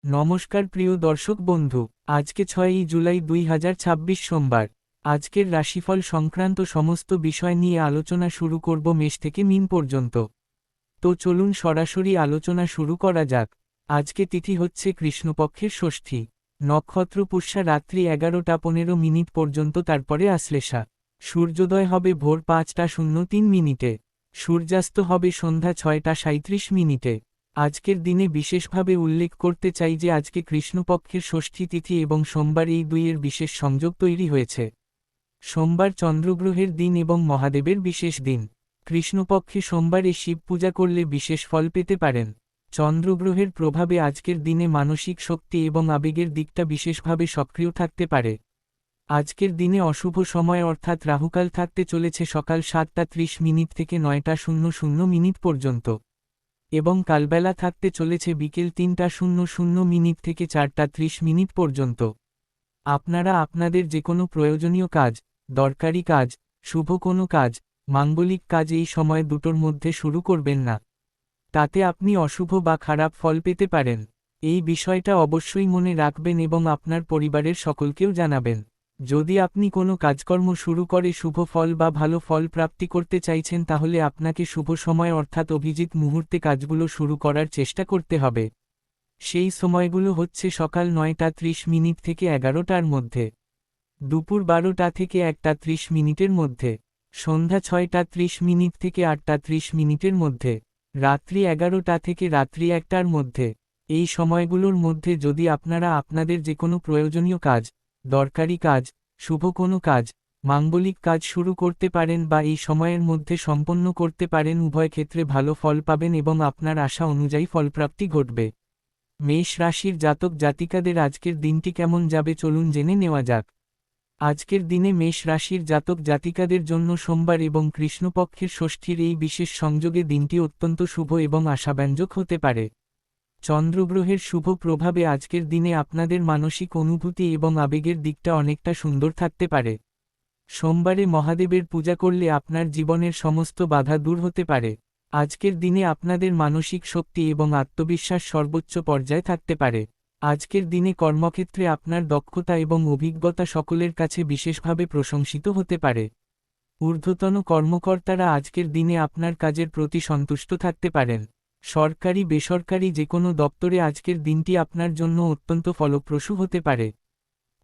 নমস্কার প্রিয় দর্শক বন্ধু, আজকে 6ই জুলাই 2026 সোমবার। আজকের রাশিফল সংক্রান্ত সমস্ত বিষয় নিয়ে আলোচনা শুরু করব মেষ থেকে মীন পর্যন্ত। তো চলুন সরাসরি আলোচনা শুরু করা যাক। আজকে তিথি হচ্ছে কৃষ্ণপক্ষের ষষ্ঠী, নক্ষত্র পুষ্যা রাত্রি 11টা 15 পর্যন্ত, তারপরে আশ্লেষা। সূর্যোদয় হবে ভোর 5টা 03 সূর্যাস্ত হবে সন্ধ্যা 6টা 37। আজকের দিনে বিশেষভাবে উল্লেখ করতে চাই যে আজকে কৃষ্ণপক্ষের ষষ্ঠী তিথি এবং সোমবার, এই দুইয়ের বিশেষ সংযোগ তৈরি হয়েছে। সোমবার চন্দ্রগ্রহের দিন এবং মহাদেবের বিশেষ দিন। কৃষ্ণপক্ষে সোমবারে শিব পূজা করলে বিশেষ ফল পেতে পারেন। চন্দ্রগ্রহের প্রভাবে আজকের দিনে মানসিক শক্তি এবং আবেগের দিকটা বিশেষভাবে সক্রিয় থাকতে পারে। আজকের দিনে অশুভ সময় অর্থাৎ রাহুকাল থাকতে চলেছে সকাল 7টা 30 থেকে 9টা 00 পর্যন্ত, এবং কালবেলা থাকতে চলেছে বিকেল 3টা 00 থেকে 4টা 30 পর্যন্ত। আপনারা আপনাদের যে কোনো প্রয়োজনীয় কাজ, দরকারি কাজ, শুভ কোনো কাজ, মাঙ্গলিক কাজ এই সময় দুটোর মধ্যে শুরু করবেন না। তাতে আপনি অশুভ বা খারাপ ফল পেতে পারেন। এই বিষয়টা অবশ্যই মনে রাখবেন এবং আপনার পরিবারের সকলকেও জানাবেন। যদি আপনি কোনো কাজকর্ম শুরু করে শুভ ফল বা ভালো ফল প্রাপ্তি করতে চাইছেন, তাহলে আপনাকে শুভ সময় অর্থাৎ অভিজিৎ মুহূর্তে কাজগুলো শুরু করার চেষ্টা করতে হবে। সেই সময়গুলো হচ্ছে সকাল 9টা 30 থেকে 11টার মধ্যে, দুপুর 12টা থেকে 1টা 30 মধ্যে, সন্ধ্যা 6টা 30 থেকে 8টা 30 মধ্যে, রাত্রি 11টা থেকে রাত্রি 1টার মধ্যে। এই সময়গুলোর মধ্যে যদি আপনারা আপনাদের যে কোনো প্রয়োজনীয় কাজ, দরকারি কাজ, শুভ কোনো কাজ, মাঙ্গলিক কাজ শুরু করতে পারেন বা এই সময়ের মধ্যে সম্পন্ন করতে পারেন, উভয় ক্ষেত্রে ভালো ফল পাবেন এবং আপনার আশা অনুযায়ী ফলপ্রাপ্তি ঘটবে। মেষ রাশির জাতক জাতিকাদের আজকের দিনটি কেমন যাবে চলুন জেনে নেওয়া যাক। আজকের দিনে মেষ রাশির জাতক জাতিকাদের জন্য সোমবার এবং কৃষ্ণপক্ষের ষষ্ঠীর এই বিশেষ সংযোগে দিনটি অত্যন্ত শুভ এবং আশাব্যঞ্জক হতে পারে। চন্দ্রগ্রহের শুভ প্রভাবে আজকের দিনে আপনাদের মানসিক অনুভূতি এবং আবেগের দিকটা অনেকটা সুন্দর থাকতে পারে। সোমবারে মহাদেবের পূজা করলে আপনার জীবনের সমস্ত বাধা দূর হতে পারে। আজকের দিনে আপনাদের মানসিক শক্তি এবং আত্মবিশ্বাস সর্বোচ্চ পর্যায়ে থাকতে পারে। আজকের দিনে কর্মক্ষেত্রে আপনার দক্ষতা এবং অভিজ্ঞতা সকলের কাছে বিশেষভাবে প্রশংসিত হতে পারে। ঊর্ধ্বতন কর্মকর্তারা আজকের দিনে আপনার কাজের প্রতি সন্তুষ্ট থাকতে পারেন। সরকারি বেসরকারি যে কোনো দপ্তরে আজকের দিনটি আপনার জন্য অত্যন্ত ফলপ্রসূ হতে পারে।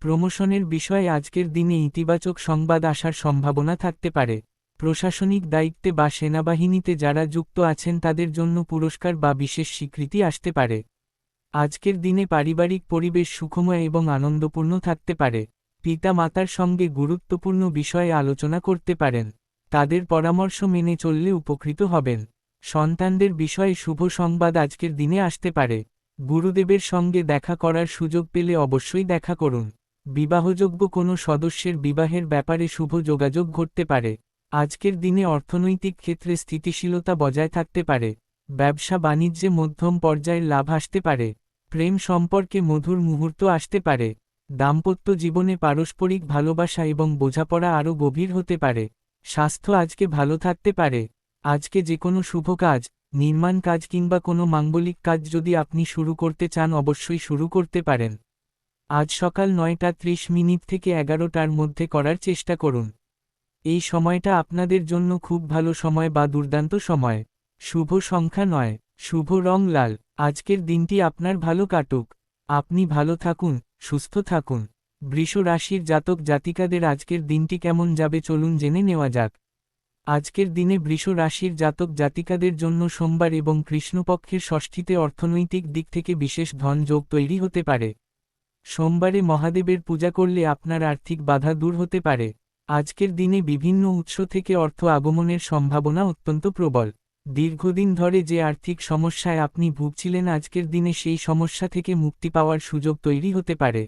প্রমোশনের বিষয়ে আজকের দিনে ইতিবাচক সংবাদ আসার সম্ভাবনা থাকতে পারে। প্রশাসনিক দায়িত্বে বা সেনাবাহিনীতে যারা যুক্ত আছেন তাদের জন্য পুরস্কার বা বিশেষ স্বীকৃতি আসতে পারে। আজকের দিনে পারিবারিক পরিবেশ সুখময় এবং আনন্দপূর্ণ থাকতে পারে। পিতা মাতার সঙ্গে গুরুত্বপূর্ণ বিষয়ে আলোচনা করতে পারেন। তাদের পরামর্শ মেনে চললে উপকৃত হবেন। সন্তানদের বিষয়ে শুভ সংবাদ আজকের দিনে আসতে পারে। গুরুদেবের সঙ্গে দেখা করার সুযোগ পেলে অবশ্যই দেখা করুন। বিবাহযোগ্য কোনো সদস্যের বিবাহের ব্যাপারে শুভ যোগাযোগ ঘটতে পারে। আজকের দিনে অর্থনৈতিক ক্ষেত্রে স্থিতিশীলতা বজায় থাকতে পারে। ব্যবসা বাণিজ্যে মধ্যম পর্যায়ের লাভ আসতে পারে। প্রেম সম্পর্কে মধুর মুহূর্ত আসতে পারে। দাম্পত্য জীবনে পারস্পরিক ভালোবাসা এবং বোঝাপড়া আরও গভীর হতে পারে। স্বাস্থ্য আজকে ভালো থাকতে পারে। আজকে যে কোনো শুভ কাজ, নির্মাণ কাজ কিংবা কোনো মাঙ্গলিক কাজ যদি আপনি শুরু করতে চান, অবশ্যই শুরু করতে পারেন। আজ সকাল 9টা 30 থেকে 11টার মধ্যে করার চেষ্টা করুন। এই সময়টা আপনাদের জন্য খুব ভালো সময় বা দুর্দান্ত সময়। শুভ সংখ্যা 9, শুভ রং লাল। আজকের দিনটি আপনার ভালো কাটুক। আপনি ভালো থাকুন, সুস্থ থাকুন। বৃষ রাশির জাতক জাতিকাদের আজকের দিনটি কেমন যাবে চলুন জেনে নেওয়া যাক। আজকের দিনে বৃষ রাশির জাতক জাতিকাদের জন্য সোমবার এবং কৃষ্ণপক্ষের ষষ্ঠীতে অর্থনৈতিক দিক থেকে বিশেষ ধন যোগ তৈরি হতে পারে। সোমবারে মহাদেবের পূজা করলে আপনার আর্থিক বাধা দূর হতে পারে। আজকের দিনে বিভিন্ন উৎস থেকে অর্থ আগমনের সম্ভাবনা অত্যন্ত প্রবল। দীর্ঘদিন ধরে যে আর্থিক সমস্যায় আপনি ভুগছিলেন, আজকের দিনে সেই সমস্যা থেকে মুক্তি পাওয়ার সুযোগ তৈরি হতে পারে।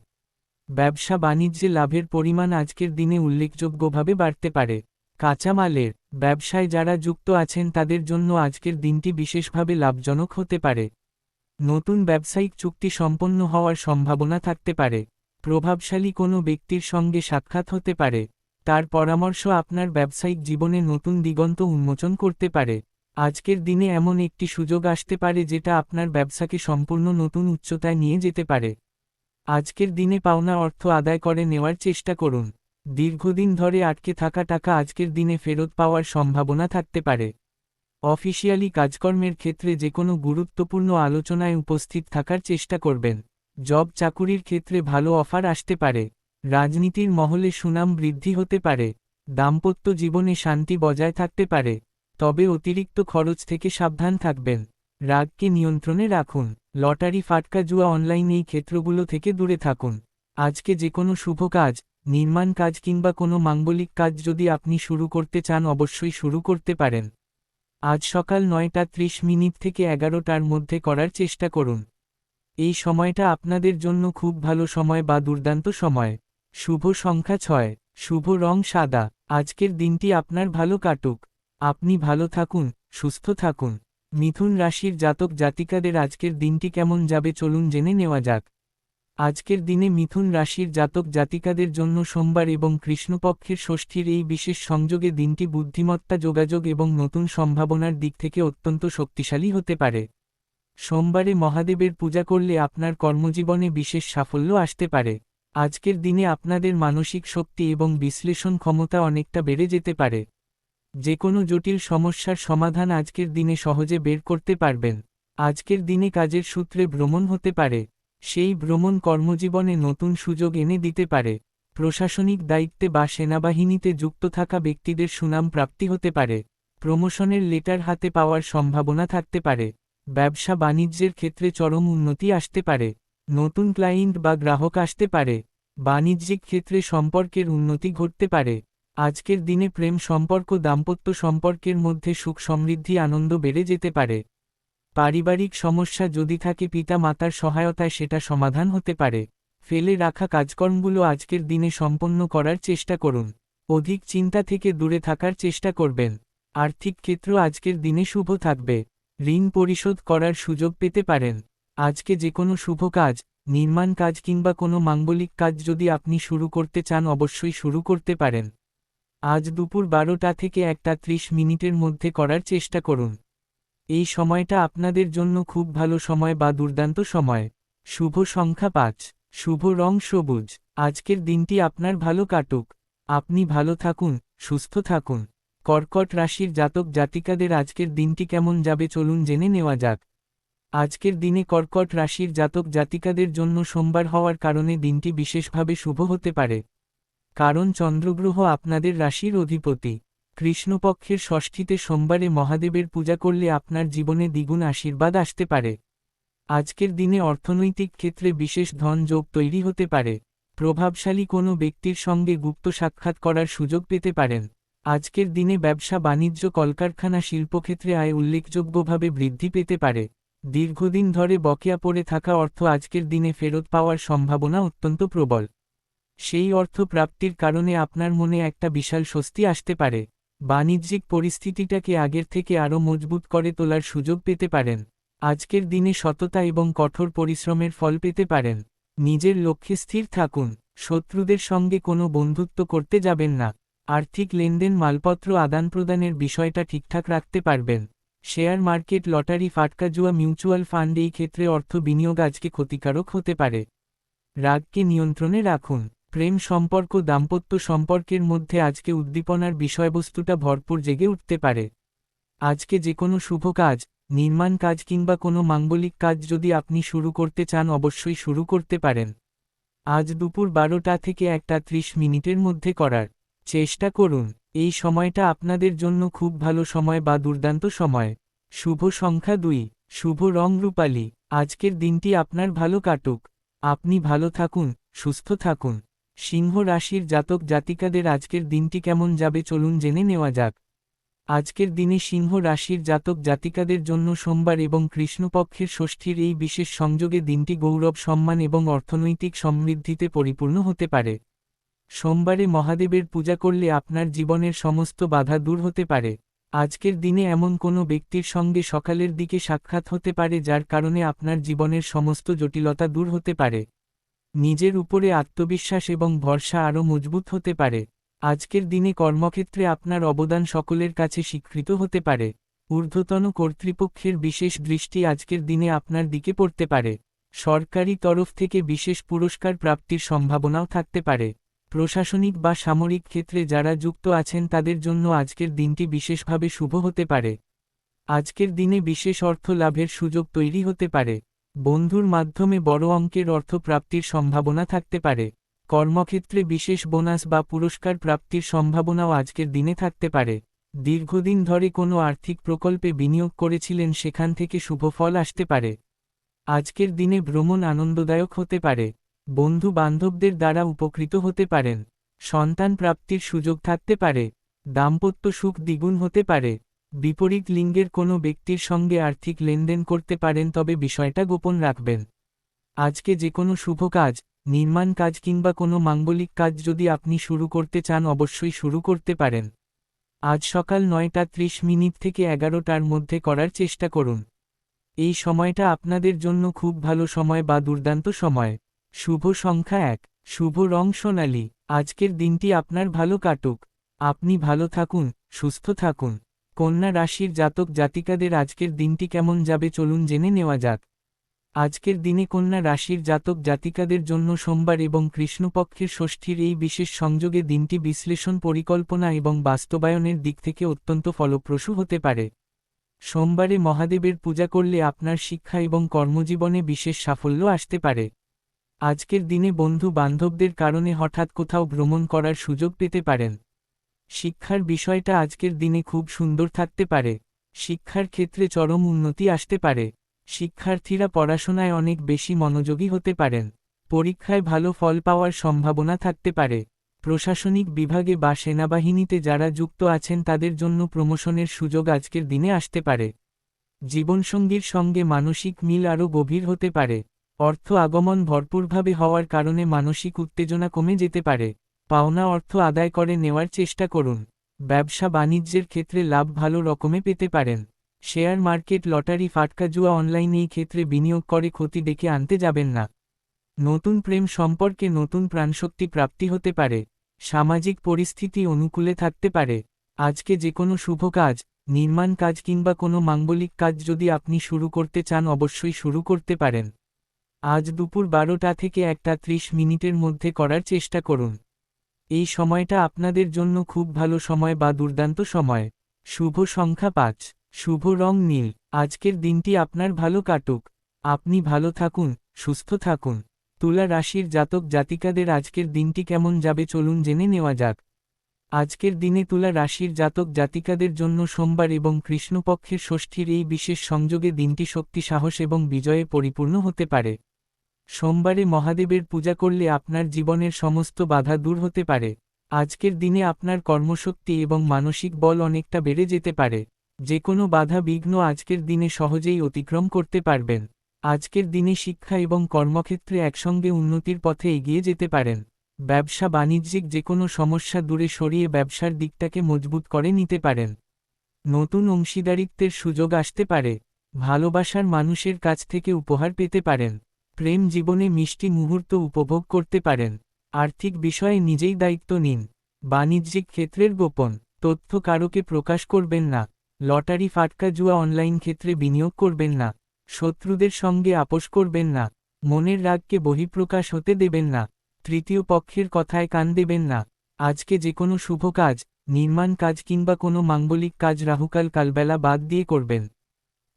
ব্যবসা বাণিজ্যে লাভের পরিমাণ আজকের দিনে উল্লেখযোগ্যভাবে বাড়তে পারে। কাঁচামালের ব্যবসায় যারা যুক্ত আছেন তাদের জন্য আজকের দিনটি বিশেষভাবে লাভজনক হতে পারে। নতুন ব্যবসায়িক চুক্তি সম্পন্ন হওয়ার সম্ভাবনা থাকতে পারে। প্রভাবশালী কোনো ব্যক্তির সঙ্গে সাক্ষাৎ হতে পারে। তার পরামর্শ আপনার ব্যবসায়িক জীবনে নতুন দিগন্ত উন্মোচন করতে পারে। আজকের দিনে এমন একটি সুযোগ আসতে পারে যেটা আপনার ব্যবসাকে সম্পূর্ণ নতুন উচ্চতায় নিয়ে যেতে পারে। আজকের দিনে পাওনা অর্থ আদায় করে নেওয়ার চেষ্টা করুন। দীর্ঘদিন ধরে আটকে থাকা টাকা আজকের দিনে ফেরত পাওয়ার সম্ভাবনা থাকতে পারে। অফিসিয়ালি কাজকর্মের ক্ষেত্রে যে কোনো গুরুত্বপূর্ণ আলোচনায় উপস্থিত থাকার চেষ্টা করবেন। জব চাকুরির ক্ষেত্রে ভালো অফার আসতে পারে। রাজনীতির মহলে সুনাম বৃদ্ধি হতে পারে। দাম্পত্য জীবনে শান্তি বজায় থাকতে পারে। তবে অতিরিক্ত খরচ থেকে সাবধান থাকবেন। রাগকে নিয়ন্ত্রণে রাখুন। লটারি ফাটকা জুয়া অনলাইন এই ক্ষেত্রগুলো থেকে দূরে থাকুন। আজকে যে কোনো শুভ কাজ, নির্মাণ কাজ কিংবা কোনো মাঙ্গলিক কাজ যদি আপনি শুরু করতে চান অবশ্যই শুরু করতে পারেন। আজ সকাল 9:30 থেকে 11টার মধ্যে করার চেষ্টা করুন। এই সময়টা আপনাদের জন্য খুব ভালো সময় বা দুর্দান্ত সময়। শুভ সংখ্যা 6। শুভ রং সাদা। আজকের দিনটি আপনার ভালো কাটুক। আপনি ভালো থাকুন, সুস্থ থাকুন। মিথুন রাশির জাতক জাতিকাদের আজকের দিনটি কেমন যাবে চলুন জেনে নেওয়া যাক। আজকের দিনে মিথুন রাশির জাতক জাতিকাদের জন্য সোমবার এবং কৃষ্ণপক্ষের ষষ্ঠীর এই বিশেষ সংযোগে দিনটি বুদ্ধিমত্তা, যোগাযোগ এবং নতুন সম্ভাবনার দিক থেকে অত্যন্ত শক্তিশালী হতে পারে। সোমবারে মহাদেবের পূজা করলে আপনার কর্মজীবনে বিশেষ সাফল্য আসতে পারে। আজকের দিনে আপনাদের মানসিক শক্তি এবং বিশ্লেষণ ক্ষমতা অনেকটা বেড়ে যেতে পারে। যে কোনো জটিল সমস্যার সমাধান আজকের দিনে সহজে বের করতে পারবেন। আজকের দিনে কাজের সূত্রে ভ্রমণ হতে পারে। সেই ভ্রমণ কর্মজীবনে নতুন সুযোগ এনে দিতে পারে। প্রশাসনিক দায়িত্বে বা সেনাবাহিনীতে যুক্ত থাকা ব্যক্তিদের সুনাম প্রাপ্তি হতে পারে। প্রমোশনের লেটার হাতে পাওয়ার সম্ভাবনা থাকতে পারে। ব্যবসা বাণিজ্যের ক্ষেত্রে চরম উন্নতি আসতে পারে। নতুন ক্লায়েন্ট বা গ্রাহক আসতে পারে। বাণিজ্যিক ক্ষেত্রে সম্পর্কের উন্নতি ঘটতে পারে। আজকের দিনে প্রেম সম্পর্ক, দাম্পত্য সম্পর্কের মধ্যে সুখ সমৃদ্ধি আনন্দ বেড়ে যেতে পারে। পারিবারিক সমস্যা যদি থাকে পিতা মাতার সহায়তায় সেটা সমাধান হতে পারে। ফেলে রাখা কাজকর্মগুলো আজকের দিনে সম্পন্ন করার চেষ্টা করুন। অধিক চিন্তা থেকে দূরে থাকার চেষ্টা করবেন। আর্থিক ক্ষেত্র আজকের দিনে শুভ থাকবে। ঋণ পরিশোধ করার সুযোগ পেতে পারেন। আজকে যে কোনো শুভ কাজ, নির্মাণ কাজ কিংবা কোনো মাঙ্গলিক কাজ যদি আপনি শুরু করতে চান অবশ্যই শুরু করতে পারেন। আজ দুপুর 12টা থেকে 1:30 মধ্যে করার চেষ্টা করুন। এই সময়টা আপনাদের জন্য খুব ভালো সময় বা দুর্দান্ত সময়। শুভ সংখ্যা 5। শুভ রং সবুজ। আজকের দিনটি আপনার ভালো কাটুক। আপনি ভালো থাকুন, সুস্থ থাকুন। কর্কট রাশির জাতক জাতিকাদের আজকের দিনটি কেমন যাবে চলুন জেনে নেওয়া যাক। আজকের দিনে কর্কট রাশির জাতক জাতিকাদের জন্য সোমবার হওয়ার কারণে দিনটি বিশেষভাবে শুভ হতে পারে। কারণ চন্দ্রগ্রহ আপনাদের রাশির অধিপতি। কৃষ্ণপক্ষের ষষ্ঠীতে সোমবারে মহাদেবের পূজা করলে আপনার জীবনে দ্বিগুণ আশীর্বাদ আসতে পারে। আজকের দিনে অর্থনৈতিক ক্ষেত্রে বিশেষ ধন যোগ তৈরি হতে পারে। প্রভাবশালী কোনো ব্যক্তির সঙ্গে গুপ্ত সাক্ষাৎ করার সুযোগ পেতে পারেন। আজকের দিনে ব্যবসা বাণিজ্য, কলকারখানা, শিল্পক্ষেত্রে আয় উল্লেখযোগ্যভাবে বৃদ্ধি পেতে পারে। দীর্ঘদিন ধরে বকেয়া পড়ে থাকা অর্থ আজকের দিনে ফেরত পাওয়ার সম্ভাবনা অত্যন্ত প্রবল। সেই অর্থ প্রাপ্তির কারণে আপনার মনে একটা বিশাল স্বস্তি আসতে পারে। বাণিজ্যিক পরিস্থিতিটাকে আগের থেকে আরও মজবুত করে তোলার সুযোগ পেতে পারেন। আজকের দিনে সততা এবং কঠোর পরিশ্রমের ফল পেতে পারেন। নিজের লক্ষ্যে স্থির থাকুন। শত্রুদের সঙ্গে কোনো বন্ধুত্ব করতে যাবেন না। আর্থিক লেনদেন, মালপত্র আদান প্রদানের বিষয়টা ঠিকঠাক রাখতে পারবেন। শেয়ার মার্কেট, লটারি ফাটকা জুয়া, মিউচুয়াল ফান্ড এই ক্ষেত্রে অর্থ বিনিয়োগ আজকে ক্ষতিকারক হতে পারে। রাগকে নিয়ন্ত্রণে রাখুন। প্রেম সম্পর্ক, দাম্পত্য সম্পর্কের মধ্যে আজকে উদ্দীপনার বিষয়বস্তুটা ভরপুর জেগে উঠতে পারে। আজকে যে কোনো শুভ কাজ, নির্মাণ কাজ কিংবা কোনো মাঙ্গলিক কাজ যদি আপনি শুরু করতে চান অবশ্যই শুরু করতে পারেন। আজ দুপুর 12টা থেকে 1:30 মধ্যে করার চেষ্টা করুন। এই সময়টা আপনাদের জন্য খুব ভালো সময় বা দুর্দান্ত সময়। শুভ সংখ্যা 2। শুভ রং রূপালী। আজকের দিনটি আপনার ভালো কাটুক। আপনি ভালো থাকুন, সুস্থ থাকুন। সিংহ রাশির জাতক জাতিকাদের আজকের দিনটি কেমন যাবে চলুন জেনে নেওয়া যাক। আজকের দিনে সিংহ রাশির জাতক জাতিকাদের জন্য সোমবার এবং কৃষ্ণপক্ষের ষষ্ঠীর এই বিশেষ সংযোগে দিনটি গৌরব, সম্মান এবং অর্থনৈতিক সমৃদ্ধিতে পরিপূর্ণ হতে পারে। সোমবারে মহাদেবের পূজা করলে আপনার জীবনের সমস্ত বাধা দূর হতে পারে। আজকের দিনে এমন কোনো ব্যক্তির সঙ্গে সকালের দিকে সাক্ষাৎ হতে পারে যার কারণে আপনার জীবনের সমস্ত জটিলতা দূর হতে পারে। নিজের উপরে আত্মবিশ্বাস এবং ভরসা আরও মজবুত হতে পারে। আজকের দিনে কর্মক্ষেত্রে আপনার অবদান সকলের কাছে স্বীকৃত হতে পারে। ঊর্ধ্বতন কর্তৃপক্ষের বিশেষ দৃষ্টি আজকের দিনে আপনার দিকে পড়তে পারে। সরকারি তরফ থেকে বিশেষ পুরস্কার প্রাপ্তির সম্ভাবনাও থাকতে পারে। প্রশাসনিক বা সামরিক ক্ষেত্রে যারা যুক্ত আছেন তাদের জন্য আজকের দিনটি বিশেষভাবে শুভ হতে পারে। আজকের দিনে বিশেষ অর্থ লাভের সুযোগ তৈরি হতে পারে। বন্ধুর মাধ্যমে বড় অঙ্কের অর্থ প্রাপ্তির সম্ভাবনা থাকতে পারে। কর্মক্ষেত্রে বিশেষ বোনাস বা পুরস্কার প্রাপ্তির সম্ভাবনাও আজকের দিনে থাকতে পারে। দীর্ঘদিন ধরে কোনো আর্থিক প্রকল্পে বিনিয়োগ করেছিলেন সেখান থেকে শুভ ফল আসতে পারে। আজকের দিনে ভ্রমণ আনন্দদায়ক হতে পারে। বন্ধু বান্ধবদের দ্বারা উপকৃত হতে পারেন। সন্তান প্রাপ্তির সুযোগ থাকতে পারে। দাম্পত্য সুখ দ্বিগুণ হতে পারে। বিপরীত লিঙ্গের কোনো ব্যক্তির সঙ্গে আর্থিক লেনদেন করতে পারেন, তবে বিষয়টা গোপন রাখবেন। আজকে যে কোনো শুভ কাজ, নির্মাণ কাজ কিংবা কোনো মাঙ্গলিক কাজ যদি আপনি শুরু করতে চান অবশ্যই শুরু করতে পারেন। আজ সকাল 9:30 থেকে 11টার মধ্যে করার চেষ্টা করুন। এই সময়টা আপনাদের জন্য খুব ভালো সময় বা দুর্দান্ত সময়। শুভ সংখ্যা 1, শুভ রং সোনালী। আজকের দিনটি আপনার ভালো কাটুক। আপনি ভালো থাকুন, সুস্থ থাকুন। কন্যা রাশির জাতক জাতিকাদের আজকের দিনটি কেমন যাবে চলুন জেনে নেওয়া যাক। আজকের দিনে কন্যা রাশির জাতক জাতিকাদের জন্য সোমবার এবং কৃষ্ণপক্ষের ষষ্ঠীর এই বিশেষ সংযোগে দিনটি বিশ্লেষণ, পরিকল্পনা এবং বাস্তবায়নের দিক থেকে অত্যন্ত ফলপ্রসূ হতে পারে। সোমবারে মহাদেবের পূজা করলে আপনার শিক্ষা এবং কর্মজীবনে বিশেষ সাফল্য আসতে পারে। আজকের দিনে বন্ধু বান্ধবদের কারণে হঠাৎ কোথাও ভ্রমণ করার সুযোগ পেতে পারেন। শিক্ষার বিষয়টা আজকের দিনে খুব সুন্দর থাকতে পারে। শিক্ষার ক্ষেত্রে চরম উন্নতি আসতে পারে। শিক্ষার্থীরা পড়াশোনায় অনেক বেশি মনোযোগী হতে পারেন। পরীক্ষায় ভালো ফল পাওয়ার সম্ভাবনা থাকতে পারে। প্রশাসনিক বিভাগে বা সেনাবাহিনীতে যারা যুক্ত আছেন তাদের জন্য প্রমোশনের সুযোগ আজকের দিনে আসতে পারে। জীবনসঙ্গীর সঙ্গে মানসিক মিল আরও গভীর হতে পারে। অর্থ আগমন ভরপুরভাবে হওয়ার কারণে মানসিক উত্তেজনা কমে যেতে পারে। পাওনা অর্থ আদায় করে নেওয়ার চেষ্টা করুন। ব্যবসা বাণিজ্যের ক্ষেত্রে লাভ ভালো রকমে পেতে পারেন। শেয়ার মার্কেট, লটারি, ফাটকা জুয়া, অনলাইন এই ক্ষেত্রে বিনিয়োগ করে ক্ষতি ডেকে আনতে যাবেন না। নতুন প্রেম সম্পর্কে নতুন প্রাণশক্তি প্রাপ্তি হতে পারে। সামাজিক পরিস্থিতি অনুকূলে থাকতে পারে। আজকে যে কোনো শুভ কাজ, নির্মাণ কাজ কিংবা কোনো মাঙ্গলিক কাজ যদি আপনি শুরু করতে চান অবশ্যই শুরু করতে পারেন। আজ দুপুর 12টা থেকে 1:30 মধ্যে করার চেষ্টা করুন। এই সময়টা আপনাদের জন্য খুব ভালো সময় বা দুর্দান্ত সময়। শুভ সংখ্যা 5, শুভ রং নীল। আজকের দিনটি আপনার ভালো কাটুক। আপনি ভালো থাকুন, সুস্থ থাকুন। তুলা রাশির জাতক জাতিকাদের আজকের দিনটি কেমন যাবে চলুন জেনে নেওয়া যাক। আজকের দিনে তুলা রাশির জাতক জাতিকাদের জন্য সোমবার এবং কৃষ্ণপক্ষের ষষ্ঠীর এই বিশেষ সংযোগে দিনটি শক্তি, সাহস এবং বিজয়ে পরিপূর্ণ হতে পারে। সোমবারে মহাদেবের পূজা করলে আপনার জীবনের সমস্ত বাধা দূর হতে পারে। আজকের দিনে আপনার কর্মশক্তি এবং মানসিক বল অনেকটা বেড়ে যেতে পারে। যে কোনো বাধা বিঘ্ন আজকের দিনে সহজেই অতিক্রম করতে পারবেন। আজকের দিনে শিক্ষা এবং কর্মক্ষেত্রে একসঙ্গে উন্নতির পথে এগিয়ে যেতে পারেন। ব্যবসা বাণিজ্যিক যে কোনো সমস্যা দূরে সরিয়ে ব্যবসার দিকটাকে মজবুত করে নিতে পারেন। নতুন অংশীদারিত্বের সুযোগ আসতে পারে। ভালোবাসার মানুষের কাছ থেকে উপহার পেতে পারেন। প্রেম জীবনে মিষ্টি মুহূর্ত উপভোগ করতে পারেন। আর্থিক বিষয়ে নিজেই দায়িত্ব নিন। বাণিজ্যিক ক্ষেত্রের গোপন তথ্য কারোকে প্রকাশ করবেন না। লটারি, ফাটকা জুয়া, অনলাইন ক্ষেত্রে বিনিয়োগ করবেন না। শত্রুদের সঙ্গে আপোষ করবেন না। মনের রাগকে বহিঃপ্রকাশ হতে দেবেন না। তৃতীয় পক্ষের কথায় কান দেবেন না। আজকে যে কোনো শুভ কাজ, নির্মাণ কাজ কিংবা কোনো মাঙ্গলিক কাজ রাহুকাল কালবেলা বাদ দিয়ে করবেন।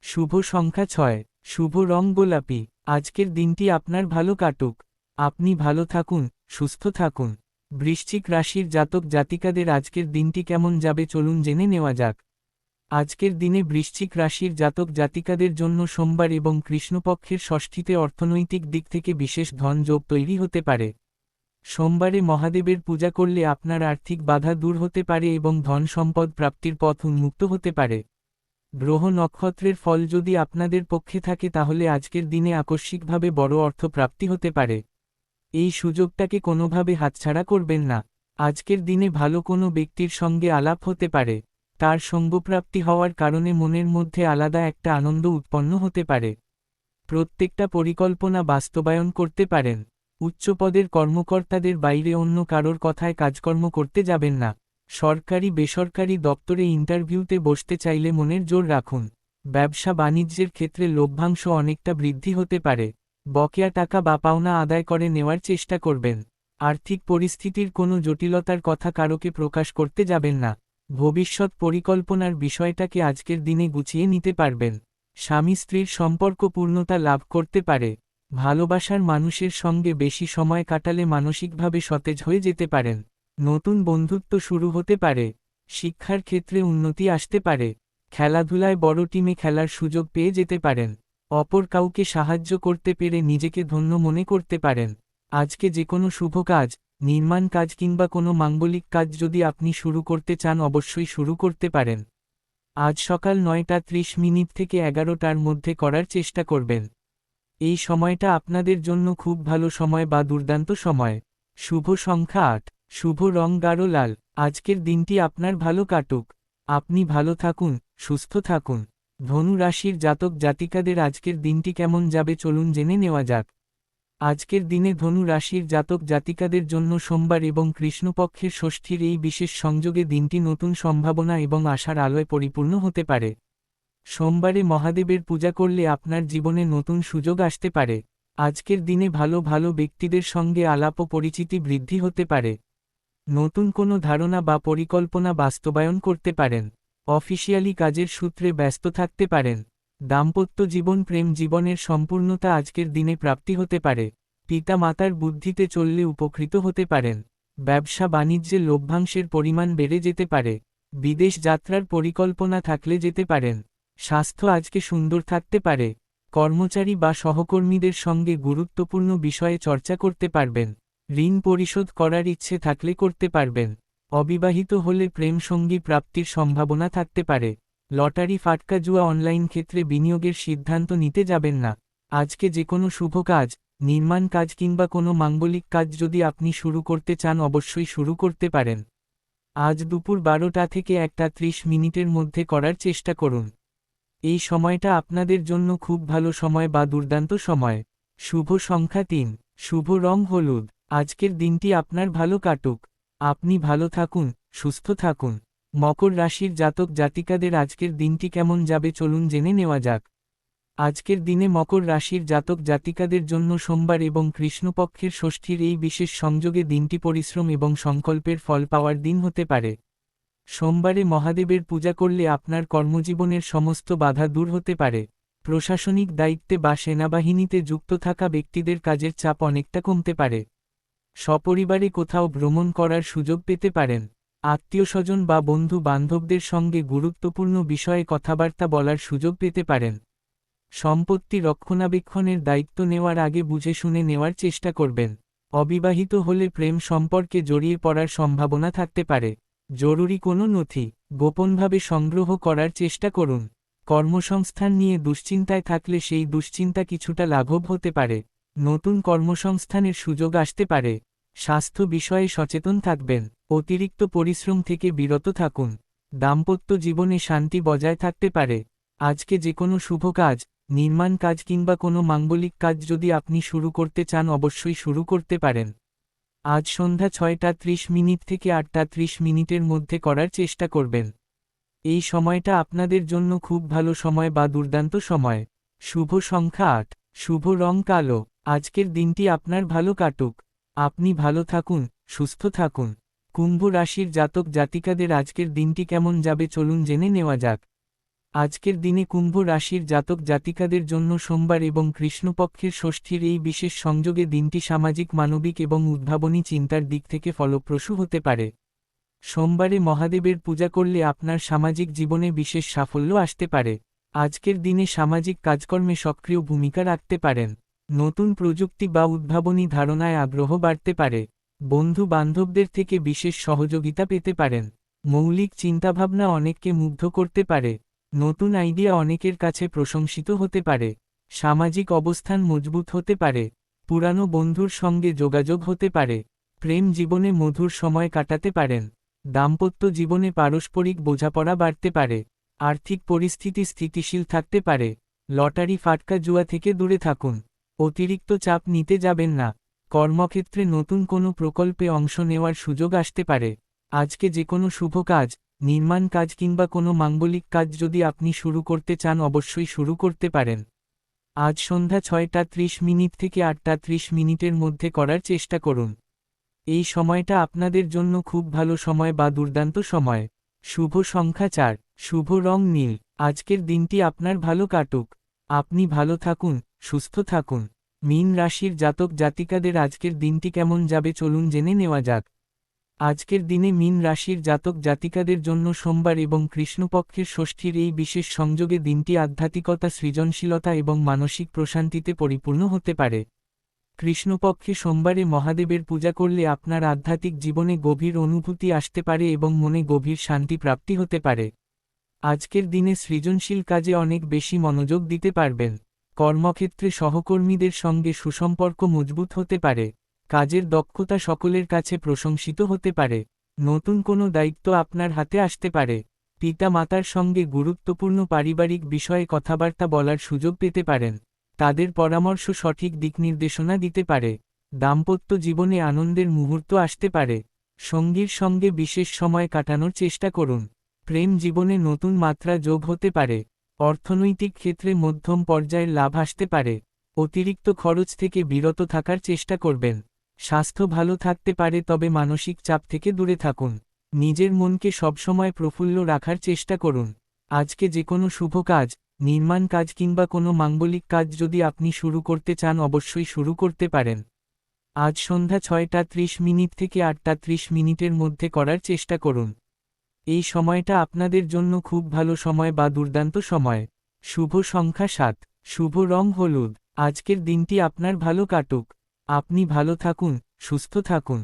শুভ সংখ্যা 6, শুভ রং গোলাপি। আজকের দিনটি আপনার ভালো কাটুক। আপনি ভালো থাকুন, সুস্থ থাকুন। বৃশ্চিক রাশির জাতক জাতিকাদের আজকের দিনটি কেমন যাবে চলুন জেনে নেওয়া যাক। আজকের দিনে বৃশ্চিক রাশির জাতক জাতিকাদের জন্য সোমবার এবং কৃষ্ণপক্ষের ষষ্ঠীতে অর্থনৈতিক দিক থেকে বিশেষ ধন যোগ তৈরি হতে পারে। সোমবারে মহাদেবের পূজা করলে আপনার আর্থিক বাধা দূর হতে পারে এবং ধন সম্পদ প্রাপ্তির পথ উন্মুক্ত হতে পারে। গ্রহ নক্ষত্রের ফল যদি আপনাদের পক্ষে থাকে তাহলে আজকের দিনে আকস্মিকভাবে বড় অর্থ প্রাপ্তি হতে পারে। এই সুযোগটাকে কোনোভাবে হাতছাড়া করবেন না। আজকের দিনে ভালো কোনো ব্যক্তির সঙ্গে আলাপ হতে পারে। তার সঙ্গপ্রাপ্তি হওয়ার কারণে মনের মধ্যে আলাদা একটা আনন্দ উৎপন্ন হতে পারে। প্রত্যেকটা পরিকল্পনা বাস্তবায়ন করতে পারেন। উচ্চপদের কর্মকর্তাদের বাইরে অন্য কারোর কথায় কাজকর্ম করতে যাবেন না। সরকারি বেসরকারি দপ্তরে ইন্টারভিউতে বসতে চাইলে মনের জোর রাখুন। ব্যবসা বাণিজ্যের ক্ষেত্রে লভ্যাংশ অনেকটা বৃদ্ধি হতে পারে। বকেয়া টাকা বা পাওনা আদায় করে নেওয়ার চেষ্টা করবেন। আর্থিক পরিস্থিতির কোনো জটিলতার কথা কারোকে প্রকাশ করতে যাবেন না। ভবিষ্যৎ পরিকল্পনার বিষয়টাকে আজকের দিনে গুছিয়ে নিতে পারবেন। স্বামী স্ত্রীর সম্পর্ক পূর্ণতা লাভ করতে পারে। ভালোবাসার মানুষের সঙ্গে বেশি সময় কাটালে মানসিকভাবে সতেজ হয়ে যেতে পারেন। নতুন বন্ধুত্ব শুরু হতে পারে। শিক্ষার ক্ষেত্রে উন্নতি আসতে পারে। খেলাধুলায় বড় টিমে খেলার সুযোগ পেয়ে যেতে পারেন। অপর কাউকে সাহায্য করতে পেরে নিজেকে ধন্য মনে করতে পারেন। আজকে যে কোনো শুভ কাজ, নির্মাণ কাজ কিংবা কোনো মাঙ্গলিক কাজ যদি আপনি শুরু করতে চান অবশ্যই শুরু করতে পারেন। আজ সকাল 9:30 থেকে 11টার মধ্যে করার চেষ্টা করবেন। এই সময়টা আপনাদের জন্য খুব ভালো সময় বা দুর্দান্ত সময়। শুভ সংখ্যা 8, শুভ রং গাঢ় লাল। আজকের দিনটি আপনার ভালো কাটুক। আপনি ভালো থাকুন, সুস্থ থাকুন। ধনু রাশির জাতক জাতিকাদের আজকের দিনটি কেমন যাবে চলুন জেনে নেওয়া যাক। আজকের দিনে ধনু রাশির জাতক জাতিকাদের জন্য সোমবার এবং কৃষ্ণপক্ষের ষষ্ঠীর এই বিশেষ সংযোগে দিনটি নতুন সম্ভাবনা এবং আশার আলোয় পরিপূর্ণ হতে পারে। সোমবারে মহাদেবের পূজা করলে আপনার জীবনে নতুন সুযোগ আসতে পারে। আজকের দিনে ভালো ভালো ব্যক্তিদের সঙ্গে আলাপ ও পরিচিতি বৃদ্ধি হতে পারে। নতুন কোনো ধারণা বা পরিকল্পনা বাস্তবায়ন করতে পারেন। অফিসিয়ালি কাজের সূত্রে ব্যস্ত থাকতে পারেন। দাম্পত্য জীবন প্রেম জীবনের সম্পূর্ণতা আজকের দিনে প্রাপ্তি হতে পারে। পিতা মাতার বুদ্ধিতে চললে উপকৃত হতে পারেন। ব্যবসা বাণিজ্যে লভ্যাংশের পরিমাণ বেড়ে যেতে পারে। বিদেশ যাত্রার পরিকল্পনা থাকলে যেতে পারেন। স্বাস্থ্য আজকে সুন্দর থাকতে পারে। কর্মচারী বা সহকর্মীদের সঙ্গে গুরুত্বপূর্ণ বিষয়ে চর্চা করতে পারবেন। ঋণ পরিশোধ করার ইচ্ছে থাকলে করতে পারবেন। অবিবাহিত হলে প্রেম সঙ্গী প্রাপ্তির সম্ভাবনা থাকতে পারে। লটারি ফাটকা জুয়া অনলাইন ক্ষেত্রে বিনিয়োগের সিদ্ধান্ত নিতে যাবেন না। আজকে যে কোনো শুভ কাজ, নির্মাণ কাজ কিংবা কোনো মাঙ্গলিক কাজ যদি আপনি শুরু করতে চান অবশ্যই শুরু করতে পারেন। আজ দুপুর 12টা থেকে 1:30 মধ্যে করার চেষ্টা করুন। এই সময়টা আপনাদের জন্য খুব ভালো সময় বা দুর্দান্ত সময়। শুভ সংখ্যা 3, শুভ রং হলুদ। আজকের দিনটি আপনার ভালো কাটুক। আপনি ভালো থাকুন, সুস্থ থাকুন। মকর রাশির জাতক জাতিকাদের আজকের দিনটি কেমন যাবে চলুন জেনে নেওয়া যাক। আজকের দিনে মকর রাশির জাতক জাতিকাদের জন্য সোমবার এবং কৃষ্ণপক্ষের ষষ্ঠীর এই বিশেষ সংযোগে দিনটি পরিশ্রম এবং সংকল্পের ফল পাওয়ার দিন হতে পারে। সোমবারে মহাদেবের পূজা করলে আপনার কর্মজীবনের সমস্ত বাধা দূর হতে পারে। প্রশাসনিক দায়িত্বে বা সেনাবাহিনীতে যুক্ত থাকা ব্যক্তিদের কাজের চাপ অনেকটা কমতে পারে। সপরিবারে কোথাও ভ্রমণ করার সুযোগ পেতে পারেন। আত্মীয়স্বজন বা বন্ধু বান্ধবদের সঙ্গে গুরুত্বপূর্ণ বিষয়ে কথাবার্তা বলার সুযোগ পেতে পারেন। সম্পত্তি রক্ষণাবেক্ষণের দায়িত্ব নেওয়ার আগে বুঝে শুনে নেওয়ার চেষ্টা করবেন। অবিবাহিত হলে প্রেম সম্পর্কে জড়িয়ে পড়ার সম্ভাবনা থাকতে পারে। জরুরি কোনো নথি গোপনভাবে সংগ্রহ করার চেষ্টা করুন। কর্মসংস্থান নিয়ে দুশ্চিন্তায় থাকলে সেই দুশ্চিন্তা কিছুটা লাঘব হতে পারে। নতুন কর্মসংস্থানের সুযোগ আসতে পারে। স্বাস্থ্য বিষয়ে সচেতন থাকবেন। অতিরিক্ত পরিশ্রম থেকে বিরত থাকুন। দাম্পত্য জীবনে শান্তি বজায় থাকতে পারে। আজকে যে কোনো শুভ কাজ, নির্মাণ কাজ কিংবা কোনো মাঙ্গলিক কাজ যদি আপনি শুরু করতে চান অবশ্যই শুরু করতে পারেন। আজ সন্ধ্যা 6:30 থেকে 8:30 মধ্যে করার চেষ্টা করবেন। এই সময়টা আপনাদের জন্য খুব ভালো সময় বা দুর্দান্ত সময়। শুভ সংখ্যা 8, শুভ রং কালো। আজকের দিনটি আপনার ভালো কাটুক। আপনি ভালো থাকুন, সুস্থ থাকুন। কুম্ভ রাশির জাতক জাতিকাদের আজকের দিনটি কেমন যাবে চলুন জেনে নেওয়া যাক। আজকের দিনে কুম্ভ রাশির জাতক জাতিকাদের জন্য সোমবার এবং কৃষ্ণপক্ষের ষষ্ঠীর এই বিশেষ সংযোগে দিনটি সামাজিক মানবিক এবং উদ্ভাবনী চিন্তার দিক থেকে ফলপ্রসূ হতে পারে। সোমবারে মহাদেবের পূজা করলে আপনার সামাজিক জীবনে বিশেষ সাফল্য আসতে পারে। আজকের দিনে সামাজিক কাজকর্মে সক্রিয় ভূমিকা রাখতে পারেন। নতুন প্রযুক্তি বা উদ্ভাবনী ধারণায় আগ্রহ বাড়তে পারে। বন্ধু বান্ধবদের থেকে বিশেষ সহযোগিতা পেতে পারেন। মৌলিক চিন্তাভাবনা অনেককে মুগ্ধ করতে পারে। নতুন আইডিয়া অনেকের কাছে প্রশংসিত হতে পারে। সামাজিক অবস্থান মজবুত হতে পারে। পুরানো বন্ধুর সঙ্গে যোগাযোগ হতে পারে। প্রেম জীবনে মধুর সময় কাটাতে পারেন। দাম্পত্য জীবনে পারস্পরিক বোঝাপড়া বাড়তে পারে। আর্থিক পরিস্থিতি স্থিতিশীল থাকতে পারে। লটারি ফাটকা জুয়া থেকে দূরে থাকুন। অতিরিক্ত চাপ নিতে যাবেন না। কর্মক্ষেত্রে নতুন কোনো প্রকল্পে অংশ নেওয়ার সুযোগ আসতে পারে। আজকে যে কোনো শুভ কাজ, নির্মাণ কাজ কিংবা কোনো মাঙ্গলিক কাজ যদি আপনি শুরু করতে চান অবশ্যই শুরু করতে পারেন। আজ সন্ধ্যা 6:30 থেকে 8:30 মধ্যে করার চেষ্টা করুন। এই সময়টা আপনাদের জন্য খুব ভালো সময় বা দুর্দান্ত সময়। শুভ সংখ্যা 4, শুভ রং নীল। আজকের দিনটি আপনার ভালো কাটুক। আপনি ভালো থাকুন, সুস্থ থাকুন। মীন রাশির জাতক জাতিকাদের আজকের দিনটি কেমন যাবে চলুন জেনে নেওয়া যাক। আজকের দিনে মীন রাশির জাতক জাতিকাদের জন্য সোমবার এবং কৃষ্ণপক্ষের ষষ্ঠীর এই বিশেষ সংযোগে দিনটি আধ্যাত্মিকতা, সৃজনশীলতা এবং মানসিক প্রশান্তিতে পরিপূর্ণ হতে পারে। কৃষ্ণপক্ষে সোমবারে মহাদেবের পূজা করলে আপনার আধ্যাত্মিক জীবনে গভীর অনুভূতি আসতে পারে এবং মনে গভীর শান্তি প্রাপ্তি হতে পারে। আজকের দিনে সৃজনশীল কাজে অনেক বেশি মনোযোগ দিতে পারবেন। কর্মক্ষেত্রে সহকর্মীদের সঙ্গে সুসম্পর্ক মজবুত হতে পারে। কাজের দক্ষতা সকলের কাছে প্রশংসিত হতে পারে। নতুন কোনো দায়িত্ব আপনার হাতে আসতে পারে। পিতা মাতার সঙ্গে গুরুত্বপূর্ণ পারিবারিক বিষয়ে কথাবার্তা বলার সুযোগ পেতে পারেন। তাদের পরামর্শ সঠিক দিকনির্দেশনা দিতে পারে। দাম্পত্য জীবনে আনন্দের মুহূর্ত আসতে পারে। সঙ্গীর সঙ্গে বিশেষ সময় কাটানোর চেষ্টা করুন। প্রেম জীবনে নতুন মাত্রা যোগ হতে পারে। অর্থনৈতিক ক্ষেত্রে মধ্যম পর্যায়ের লাভ আসতে পারে। অতিরিক্ত খরচ থেকে বিরত থাকার চেষ্টা করবেন। স্বাস্থ্য ভালো থাকতে পারে, তবে মানসিক চাপ থেকে দূরে থাকুন। নিজের মনকে সবসময় প্রফুল্ল রাখার চেষ্টা করুন। আজকে যে কোনো শুভ কাজ, নির্মাণ কাজ কিংবা কোনো মাঙ্গলিক কাজ যদি আপনি শুরু করতে চান অবশ্যই শুরু করতে পারেন। আজ সন্ধ্যা 6:30 থেকে 8:30 মধ্যে করার চেষ্টা করুন। এই সময়টা আপনাদের জন্য খুব ভালো সময় বা দুর্দান্ত সময়। শুভ সংখ্যা 7, শুভ রং হলুদ। আজকের দিনটি আপনার ভালো কাটুক। আপনি ভালো থাকুন, সুস্থ থাকুন।